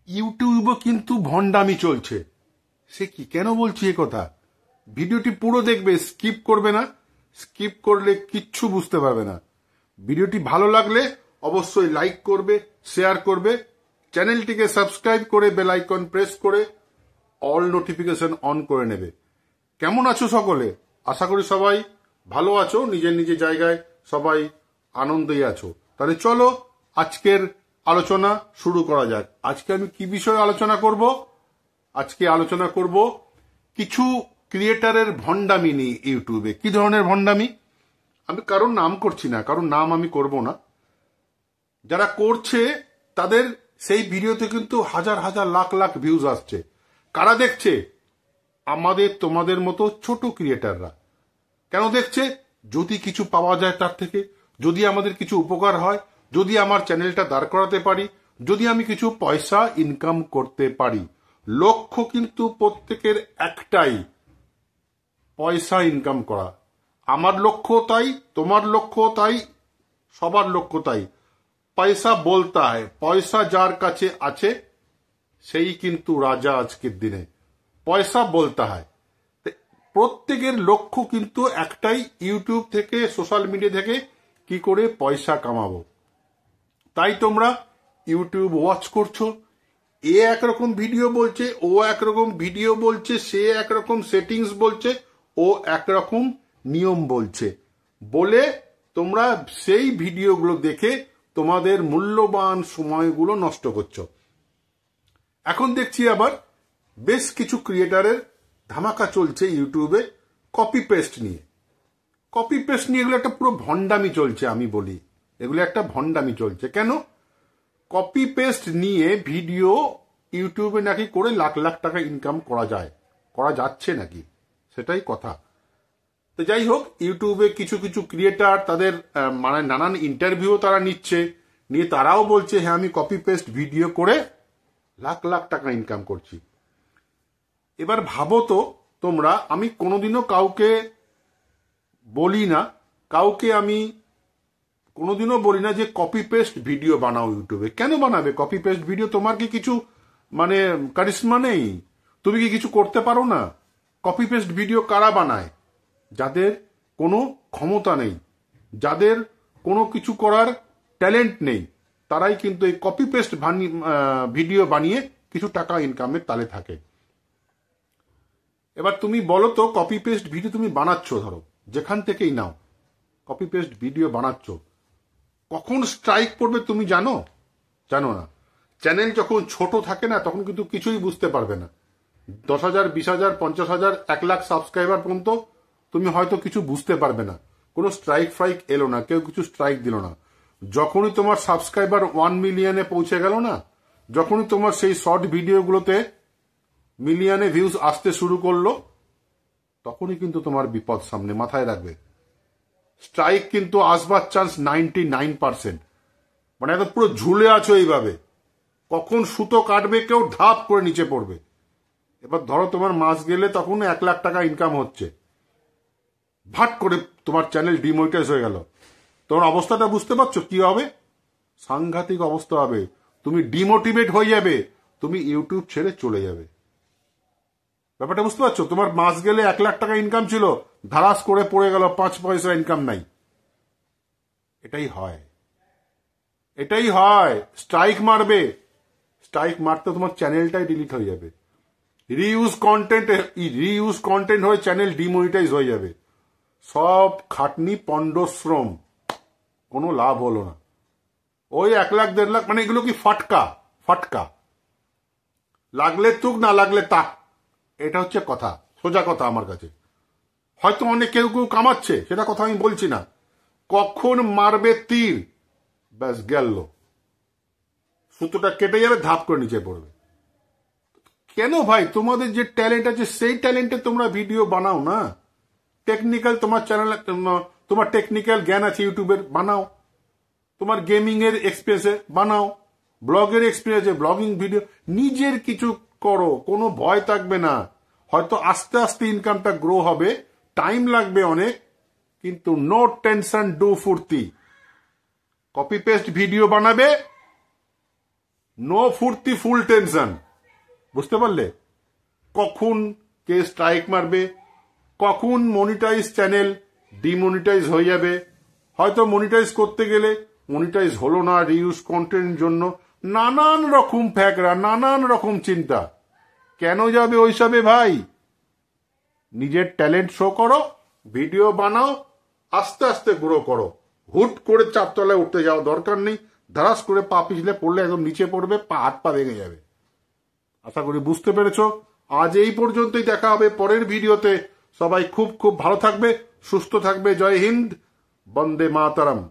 ইউটিউবে কিন্তু ভণ্ডামি চলছে। সে কি, কেন বলছি এ কথা? ভিডিওটি পুরো দেখবে, স্কিপ করবে না। স্কিপ করলে কিচ্ছু বুঝতে পারবে না। ভিডিওটি ভালো লাগলে অবশ্যই লাইক করবে, শেয়ার করবে, চ্যানেলটিকে সাবস্ক্রাইব করে বেল আইকন প্রেস করে অল নোটিফিকেশন অন করে নেবে। কেমন আছো সকলে? আশা করি সবাই ভালো আছো, নিজের নিজের জায়গায় সবাই আনন্দেই আছো। তাহলে চলো আজকের আলোচনা শুরু করা যাক। আজকে আমি কি বিষয়ে আলোচনা করব? আজকে আলোচনা করব কিছু ক্রিয়েটারের ভণ্ডামি নিয়ে ইউটিউবে। কি ধরনের ভণ্ডামি? আমি কারোর নাম করছি না, কারোর নাম আমি করব না। যারা করছে তাদের সেই ভিডিওতে কিন্তু হাজার হাজার লাখ লাখ ভিউজ আসছে। কারা দেখছে? আমাদের তোমাদের মতো ছোট ক্রিয়েটাররা। কেন দেখছে? যদি কিছু পাওয়া যায় তার থেকে, যদি আমাদের কিছু উপকার হয়, যদি আমার চ্যানেলটা দাঁড় করাতে পারি, যদি আমি কিছু পয়সা ইনকাম করতে পারি। লক্ষ্য কিন্তু প্রত্যেকের একটাই, পয়সা ইনকাম করা। আমার লক্ষ্য তাই, তোমার লক্ষ্য তাই, সবার লক্ষ্য তাই। পয়সা বলতা হয়, পয়সা যার কাছে আছে সেই কিন্তু রাজা আজকের দিনে। পয়সা বলতা হয়। প্রত্যেকের লক্ষ্য কিন্তু একটাই, ইউটিউব থেকে, সোশ্যাল মিডিয়া থেকে কি করে পয়সা কামাবো। তাই তোমরা ইউটিউব ওয়াচ করছো। এ একরকম ভিডিও বলছে, ও একরকম ভিডিও বলছে, সে একরকম সেটিংস বলছে, ও একরকম নিয়ম বলছে, বলে তোমরা সেই ভিডিওগুলো দেখে তোমাদের মূল্যবান সময়গুলো নষ্ট করছো। এখন দেখছি আবার বেশ কিছু ক্রিয়েটারের ধামাকা চলছে ইউটিউবে কপি পেস্ট নিয়ে। কপি পেস্ট নিয়ে এগুলো একটা পুরো ভণ্ডামি চলছে। আমি বলি এগুলো একটা ভণ্ডামি চলছে। কেন? কপি পেস্ট নিয়ে ভিডিও ইউটিউবে নাকি করে লাখ লাখ টাকা ইনকাম করা যায়, করা যাচ্ছে নাকি, সেটাই কথা। তো যাই হোক, ইউটিউবে কিছু কিছু ক্রিয়েটার তাদের মানে নানান ইন্টারভিউ তারা নিচ্ছে, নিয়ে তারাও বলছে হ্যাঁ আমি কপি পেস্ট ভিডিও করে লাখ লাখ টাকা ইনকাম করছি। এবার ভাবো তো তোমরা, আমি কোনোদিনও কাউকে বলি না, আমি কোনোদিনও বলি না যে কপি পেস্ট ভিডিও বানাও ইউটিউবে। কেন বানাবে কপি পেস্ট ভিডিও? তোমার কি কিছু মানে কারিশমা নেই? তুমি কি কিছু করতে পারো না? কপি পেস্ট ভিডিও কারা বানায়? যাদের কোনো ক্ষমতা নেই, যাদের কোনো কিছু করার ট্যালেন্ট নেই, তারাই কিন্তু এই কপি পেস্ট ভিডিও বানিয়ে কিছু টাকা ইনকামের তালে থাকে। এবার তুমি বলো তো, কপি পেস্ট ভিডিও তুমি বানাচ্ছ, ধরো যেখান থেকেই নাও, কপি পেস্ট ভিডিও বানাচ্ছ, কখন স্ট্রাইক পড়বে তুমি জানো? জানো না। চ্যানেল যখন ছোট থাকে না, তখন কিন্তু কিছুই বুঝতে পারবে না। 10,000, 20,000, 50,000, 1 লাখ সাবস্ক্রাইবার পর্যন্ত তুমি হয়তো কিছু বুঝতে পারবে না। কোনো স্ট্রাইক ফ্রাইক এলো না, কেউ কিছু স্ট্রাইক দিল না। যখনই তোমার সাবস্ক্রাইবার 1 মিলিয়নে পৌঁছে গেল না, যখনই তোমার সেই শর্ট ভিডিওগুলোতে মিলিয়নে ভিউজ আসতে শুরু করলো, তখনই কিন্তু তোমার বিপদ সামনে। মাথায় রাখবে, স্ট্রাইক কিন্তু আসবার চান্স 99%। মানে একদম পুরো ঝুলে আছো এইভাবে, কখন সুতো কাটবে কেউ, ধাপ করে নিচে পড়বে। এবার ধরো তোমার মাস গেলে তখন 1 লাখ টাকা ইনকাম হচ্ছে, ভাট করে তোমার চ্যানেল ডিমনিটাইজ হয়ে গেল। তোমার অবস্থাটা বুঝতে পারছো কি হবে? সাংঘাতিক অবস্থা হবে। তুমি ডিমোটিভেট হয়ে যাবে, তুমি ইউটিউব ছেড়ে চলে যাবে। ব্যাপারটা বুঝতে পারছো? তোমার মাস গেলে 1 লাখ টাকা ইনকাম ছিল, ধারাস করে পড়ে গেল 5 পয়সা ইনকাম নাই। এটাই হয়, এটাই হয়। স্ট্রাইক মারবে, স্ট্রাইক মারতে তোমার চ্যানেলটাই ডিলিট হয়ে যাবে। রিইউজ কন্টেন্ট হয়ে চ্যানেল ডিমনিটাইজ হয়ে যাবে। সব খাটনি পণ্ডশ্রম, কোনো লাভ হলো না। ওই 1 লাখ 1.5 লাখ, মানে এগুলো কি ফাটকা? ফাটকা লাগলে তুক, না লাগলে তাক। এটা হচ্ছে কথা, সোজা কথা আমার কাছে। হয়তো অনেক কেউ কেউ কামাচ্ছে, সেটা কথা আমি বলছি না। কখন মারবে তীর, ব্যাস গেল, সুতোটা কেটে যাবে, ধাপ করে নিচে পড়বে। কেন ভাই? তোমাদের যে ট্যালেন্ট আছে সেই ট্যালেন্টে তোমরা ভিডিও বানাও না। টেকনিক্যাল তোমার চ্যানেল, তোমার টেকনিক্যাল জ্ঞান আছে ইউটিউবের, বানাও। তোমার গেমিং এর এক্সপিরিয়েন্সে বানাও, ব্লগের এক্সপিরিয়েন্সে ব্লগিং ভিডিও, নিজের কিছু করো, কোনো ভয় থাকবে না। হয়তো আস্তে আস্তে ইনকামটা গ্রো হবে, টাইম লাগবে অনেক, কিন্তু নো টেনশন, ডু ফুর্তি। কপি পেস্ট ভিডিও বানাবে, নো ফুর্তি ফুল টেনশন। বুঝতে পারলে? কখন কে স্ট্রাইক মারবে, কখন মনিটাইজ চ্যানেল ডিমনিটাইজ হয়ে যাবে, হয়তো মনিটাইজ করতে গেলে মনিটাইজ হলো না রিউজ কন্টেন্ট জন্য, নানান রকম ফ্যাকরা, নানান রকম চিন্তা। কেন যাবে ওইসবে ভাই? নিজের ট্যালেন্ট শো করো, ভিডিও বানাও, আস্তে আস্তে গ্রো করো। হুট করে চারতলায় উঠতে যাওয়া দরকার নেই। ধারাস করে পা পিছলে পড়লে একদম নিচে পড়বে, হাত পা ভেঙে যাবে। আশা করি বুঝতে পেরেছো। আজ এই পর্যন্তই, দেখা হবে পরের ভিডিওতে। সবাই খুব খুব ভালো থাকবে, সুস্থ থাকবে। জয় হিন্দ, বন্দে মাতরম।